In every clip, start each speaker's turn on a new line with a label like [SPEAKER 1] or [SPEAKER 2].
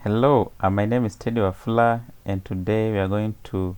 [SPEAKER 1] Hello, my name is Teddy Wafula, and today we are going to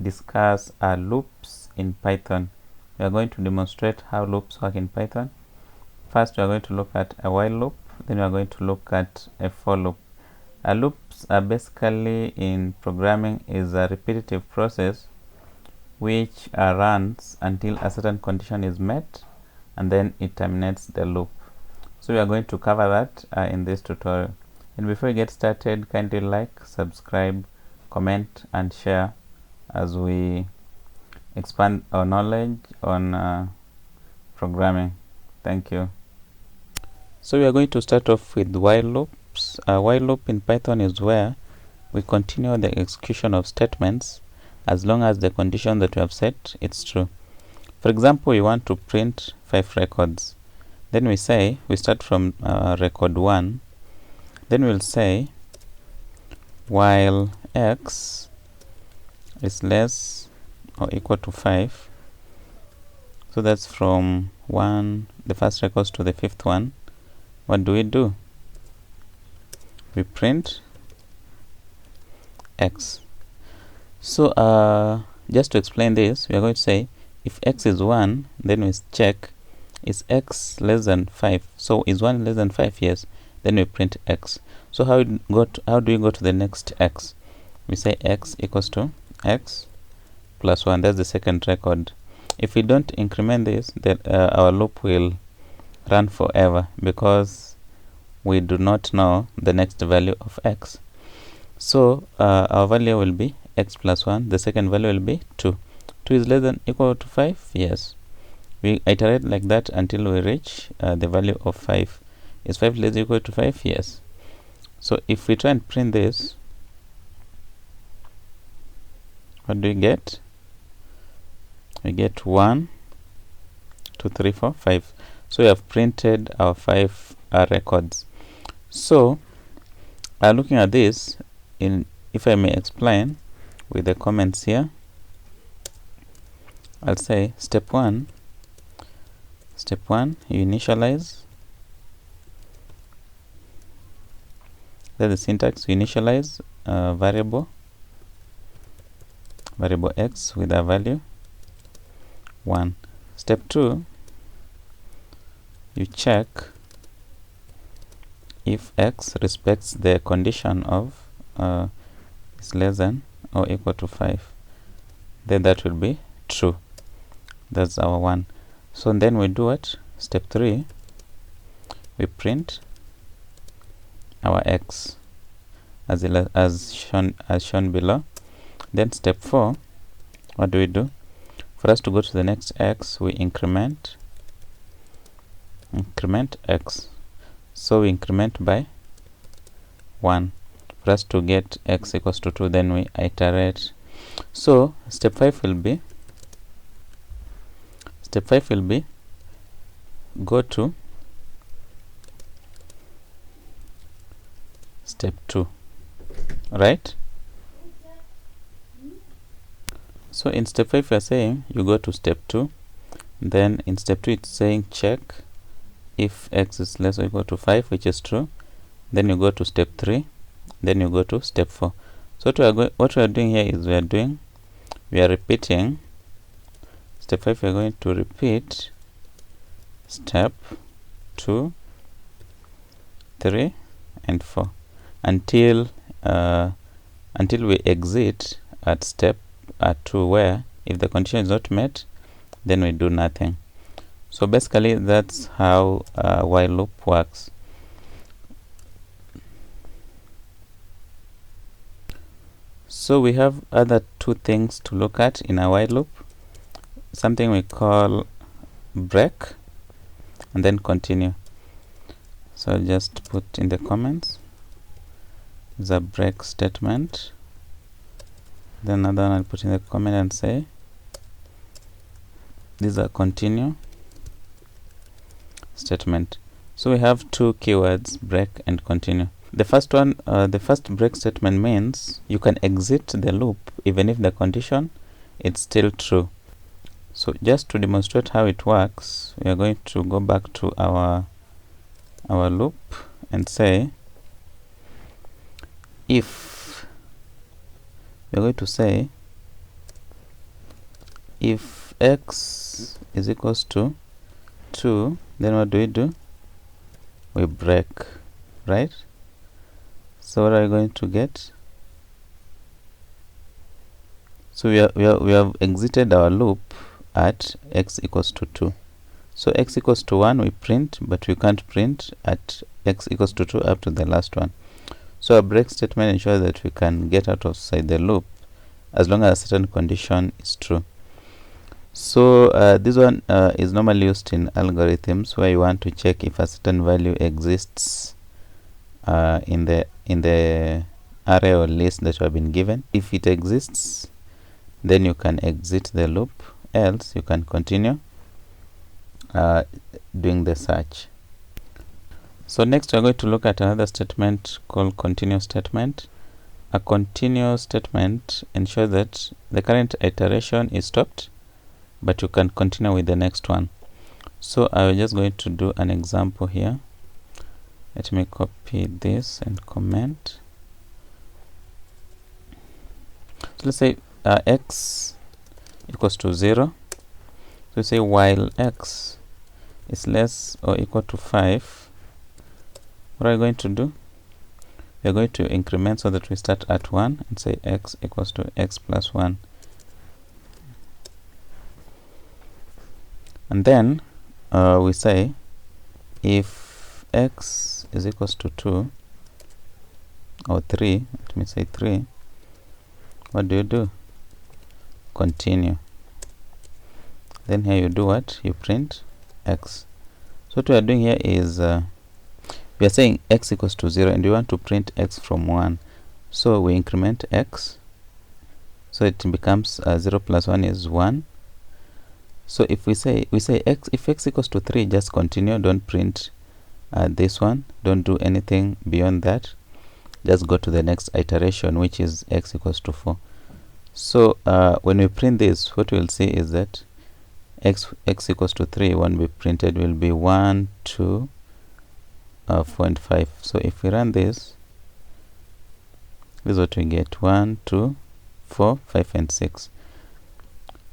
[SPEAKER 1] discuss loops in Python. We are going to demonstrate how loops work in Python. First, we are going to look at a while loop, then we are going to look at a for loop. Loops are basically in programming is a repetitive process which runs until a certain condition is met, and then it terminates the loop. So we are going to cover that in this tutorial. And before we get started, kindly like, subscribe, comment, and share as we expand our knowledge on programming. Thank you. So we are going to start off with while loops. A while loop in Python is where we continue the execution of statements as long as the condition that we have set is true. For example, we want to print 5 records. Then we say we start from record 1. Then we'll say while x is less or equal to 5. So that's from the first records to the 5th one. What do? We print x. So just to explain this, we are going to say if x is 1, then we check is x less than 5. So is 1 less than 5? Yes. Then we print x. So how do we go to the next x? We say x equals to x plus 1. That's the second record. If we don't increment this, then our loop will run forever because we do not know the next value of x. So our value will be x plus 1. The second value will be 2. 2 is less than equal to 5? Yes. We iterate like that until we reach the value of 5. Is 5 less than equal to 5? Yes. So if we try and print this, what do we get? We get 1, 2, 3, 4, 5. So we have printed our 5 records. So looking at this, if I may explain with the comments here, I'll say step 1, you initialize. That's the syntax. You initialize variable x with a value 1. Step 2, you check if x respects the condition of is less than or equal to 5. Then that will be true. That's our 1. So then we do it. Step 3, we print our x as shown below. Then step 4, what do? For us to go to the next x, we increment x. So we increment by 1. For us to get x equals to 2, then we iterate. So step 5 will be go to step 2, right? So in step 5 we are saying you go to step 2. Then in step 2 it's saying check if x is less or equal to 5, which is true. Then you go to step 3. Then you go to step 4. So what we are doing here is we are repeating step 5. We are going to repeat step 2, 3, and 4 until we exit at step 2, where if the condition is not met, then we do nothing. So basically that's how while loop works. So we have other 2 things to look at in a while loop. Something we call break and then continue. So I'll just put in the comments the break statement. Then another one I'll put in the comment and say these are continue statement. So we have 2 keywords, break and continue. The first one, the first break statement means you can exit the loop even if the condition is still true. So just to demonstrate how it works, we are going to go back to our loop and say if we're going to say if x is equals to 2, then what do? We break, right? So what are we going to get? So we have exited our loop at x equals to 2. So x equals to 1 we print, but we can't print at x equals to 2 up to the last one. So a break statement ensures that we can get out of side the loop as long as a certain condition is true. So this one is normally used in algorithms where you want to check if a certain value exists in the array or list that you have been given. If it exists, then you can exit the loop, else you can continue doing the search. So next we are going to look at another statement called continue statement. A continue statement ensures that the current iteration is stopped, but you can continue with the next one. So I'm just going to do an example here. Let me copy this and comment. So let's say x equals to 0. So we say while x is less or equal to 5, what are we going to do? We are going to increment so that we start at 1 and say x equals to x plus 1. And then we say if x is equals to 2 or 3, let me say 3, what do? Continue. Then here you do what? You print x. So what we are doing here is we are saying x equals to 0 and we want to print x from 1. So we increment x. So it becomes 0 plus 1 is 1. So if we say x, if x equals to 3, just continue, don't print this one, don't do anything beyond that, just go to the next iteration, which is x equals to 4. So when we print this, what we'll see is that x equals to 3 won't be printed, will be 1, 2, 4 and 5. So if we run this is what we get: 1, 2, 4, 5 and 6.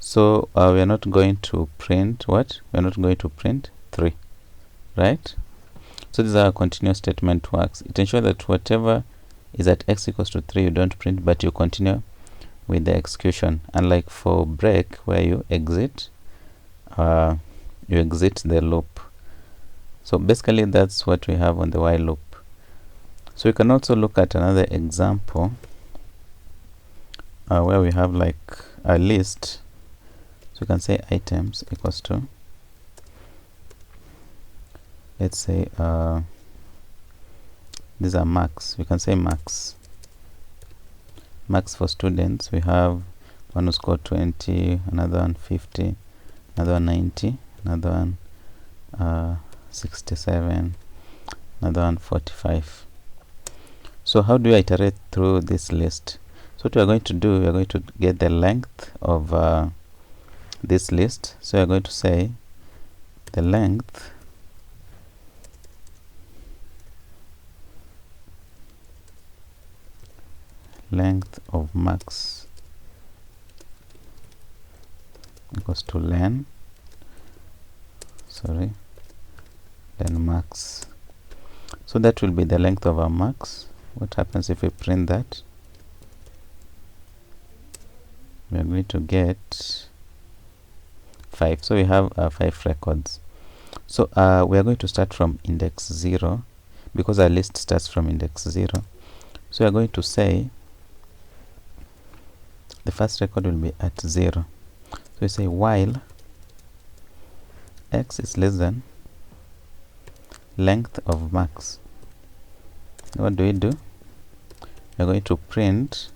[SPEAKER 1] So we are not going to print what? We are not going to print 3, right? So this is how a continuous statement works. It ensures that whatever is at x equals to 3 you don't print, but you continue with the execution. Unlike for break, where you exit the loop. So basically that's what we have on the while loop. So we can also look at another example where we have like a list. So we can say items equals to, let's say these are marks. We can say marks for students. We have one who scored 20, another one 50, another one 90, another one 67, another one 45. So how do you iterate through this list? So what we are going to do, we are going to get the length of this list. So we are going to say the length of marks equals to len marks. So that will be the length of our marks. What happens if we print that? We are going to get 5. So we have 5 records. So we are going to start from index 0 because our list starts from index 0. So we are going to say the first record will be at 0. So we say while x is less than length of marks. What do? We are going to print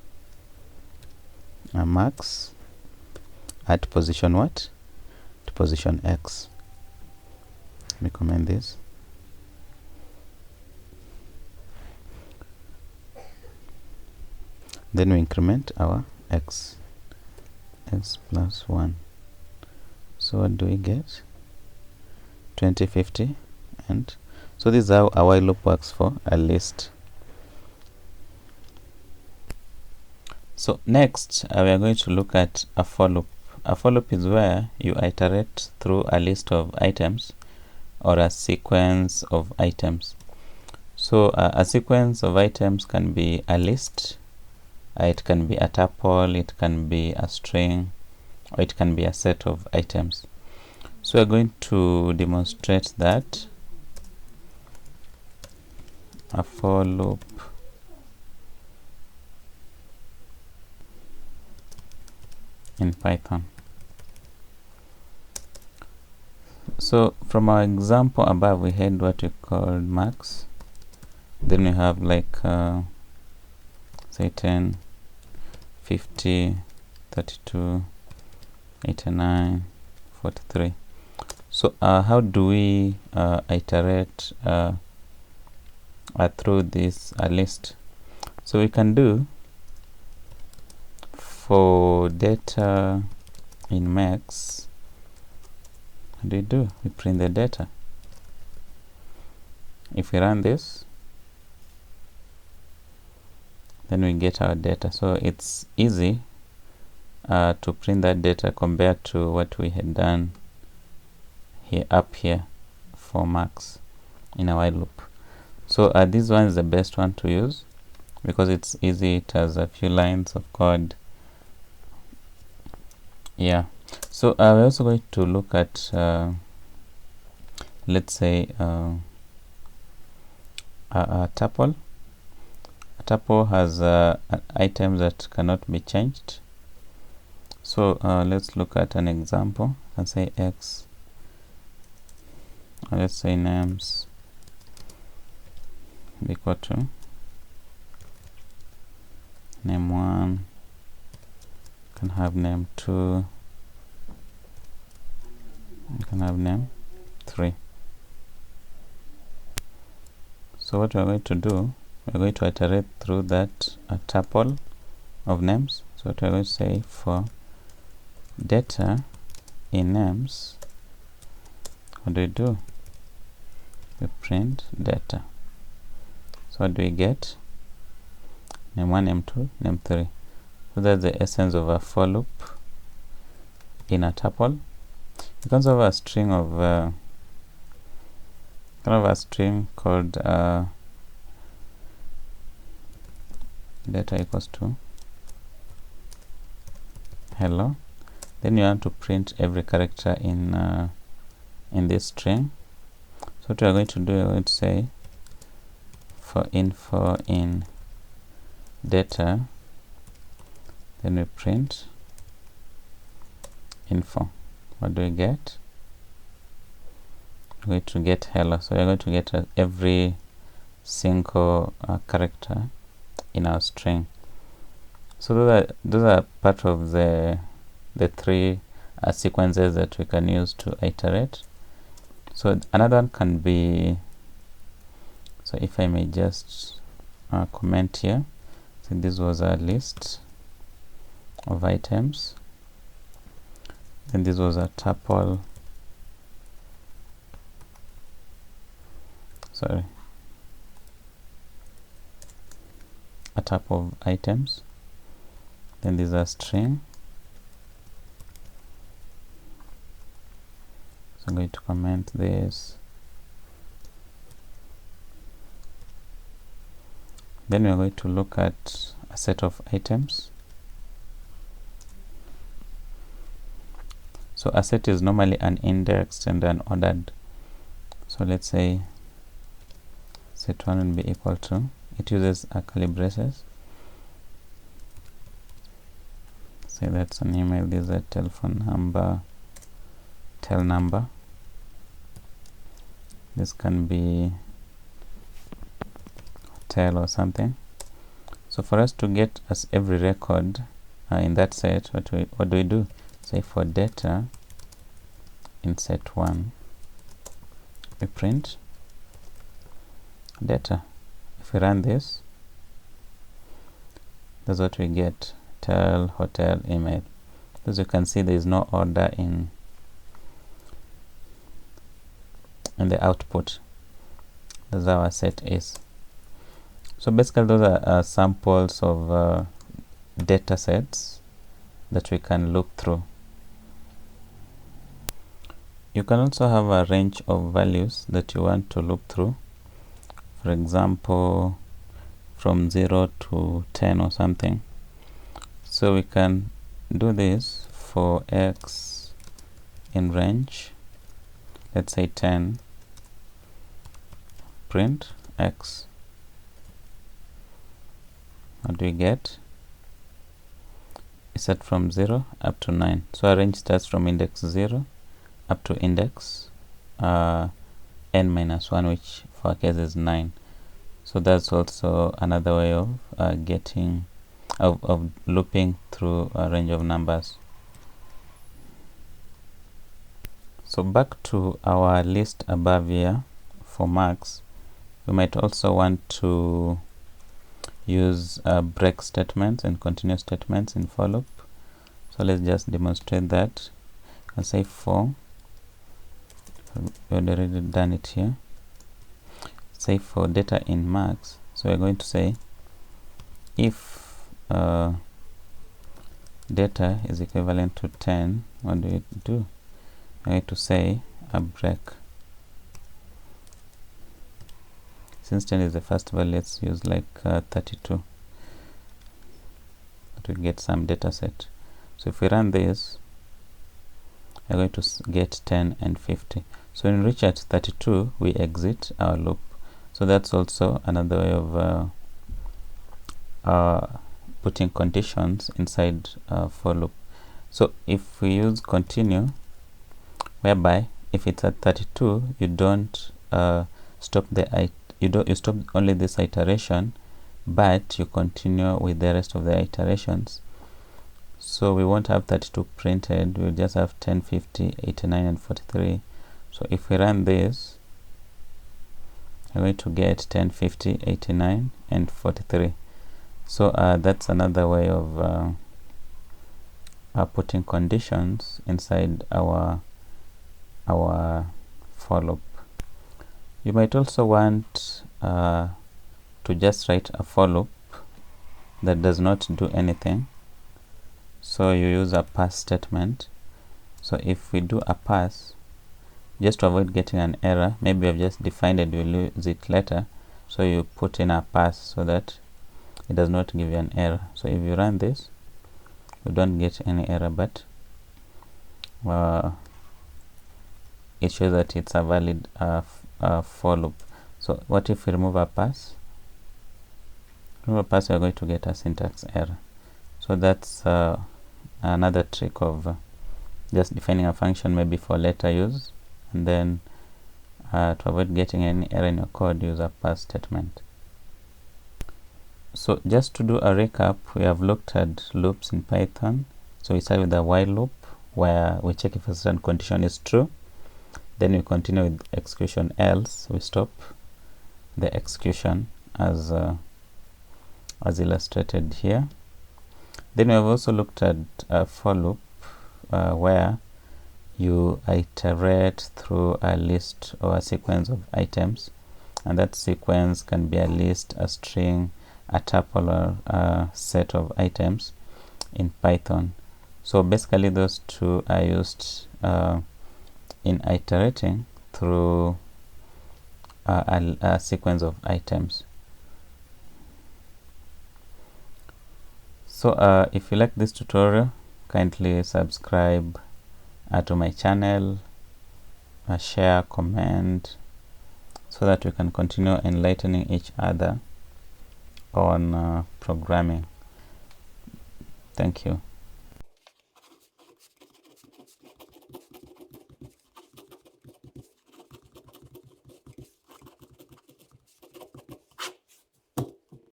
[SPEAKER 1] marks at position what? To position x. Let me comment this. Then we increment our x plus 1. So what do we get? 20, 50, and so this is how a while loop works for a list. So next we are going to look at a for loop. A for loop is where you iterate through a list of items or a sequence of items. So a sequence of items can be a list, it can be a tuple, it can be a string, or it can be a set of items. So we're going to demonstrate that a for loop in Python. So from our example above, we had what we called max. Then we have like say 10, 50, 32, 89, 43. So how do we iterate through this list? So we can do for data in max. What do? We print the data. If we run this, then we get our data. So it's easy to print that data compared to what we had done here up here for max in a while loop. So this one is the best one to use because it's easy. It has a few lines of code. Yeah. So we're also going to look at let's say a tuple. A tuple has items that cannot be changed. So let's look at an example and say x. Let's say names equal to name 1, can have name 2, you can have name 3. So what we're going to do, we're going to iterate through that tuple of names. So what we're going to say for data in names, what do? We print data. So what do we get? Name 1, name 2, name 3. So that's the essence of a for loop in a tuple. You can have a string of string called data equals to hello. Then you want to print every character in this string. So what we are going to do, we are going to say for info in data, then we print info. What do we get? We're going to get hello. So we're going to get every single character in our string. So those are part of the three sequences that we can use to iterate. So another one can be, so if I may just comment here, so this was a list of items, then this was a tuple, a tuple of items, then this is a string. So I'm going to comment this. Then we are going to look at a set of items. So a set is normally an indexed and an ordered. So let's say set 1 will be equal to, it uses a curly braces. Say that's an email, this is a telephone number, tel number. This can be hotel or something. So for us to get us every record in that set, what do we do? Say for data in set 1, we print data. If we run this, that's what we get: tel, hotel, email. As you can see, there is no order in the output. That's how our set is. So basically those are samples of data sets that we can look through. You can also have a range of values that you want to loop through. For example, from 0 to 10 or something. So we can do this for x in range, let's say 10, print x. What do we get? It's set from 0 up to 9. So our range starts from index 0 up to index n-1, which for our case is 9. So that's also another way of of looping through a range of numbers. So back to our list above here for marks, we might also want to use break statements and continuous statements in for loop. So let's just demonstrate that. I'll say for, we already done it here. Say for data in marks, so we're going to say if data is equivalent to 10, what do we do? We're going to say a break. Since 10 is the first value, let's use like 32 to get some data set. So if we run this, we're going to get 10 and 50. So when we reach at 32, we exit our loop. So that's also another way of putting conditions inside for loop. So if we use continue, whereby if it's at 32, you don't stop the you stop only this iteration, but you continue with the rest of the iterations. So we won't have 32 printed, we'll just have 10, 50, 89 and 43. So if we run this, we're going to get 10, 50, 89 and 43. So that's another way of putting conditions inside our for loop. You might also want to just write a for loop that does not do anything. So you use a pass statement. So if we do a pass, just to avoid getting an error, maybe I've just defined it, we'll use it later. So you put in a pass so that it does not give you an error. So if you run this, you don't get any error, but it shows that it's a valid for loop. So what if we remove a pass? Remove a pass, we're going to get a syntax error. So that's another trick of just defining a function maybe for later use, and then to avoid getting any error in your code, use a pass statement. So just to do a recap, we have looked at loops in Python. So we start with the while loop, where we check if a certain condition is true. Then we continue with execution, else we stop the execution as illustrated here. Then we have also looked at a for loop where you iterate through a list or a sequence of items, and that sequence can be a list, a string, a tuple, or a set of items in Python. So basically those two are used in iterating through a sequence of items. So if you like this tutorial, kindly subscribe to my channel, share, comment, so that we can continue enlightening each other on programming. Thank you.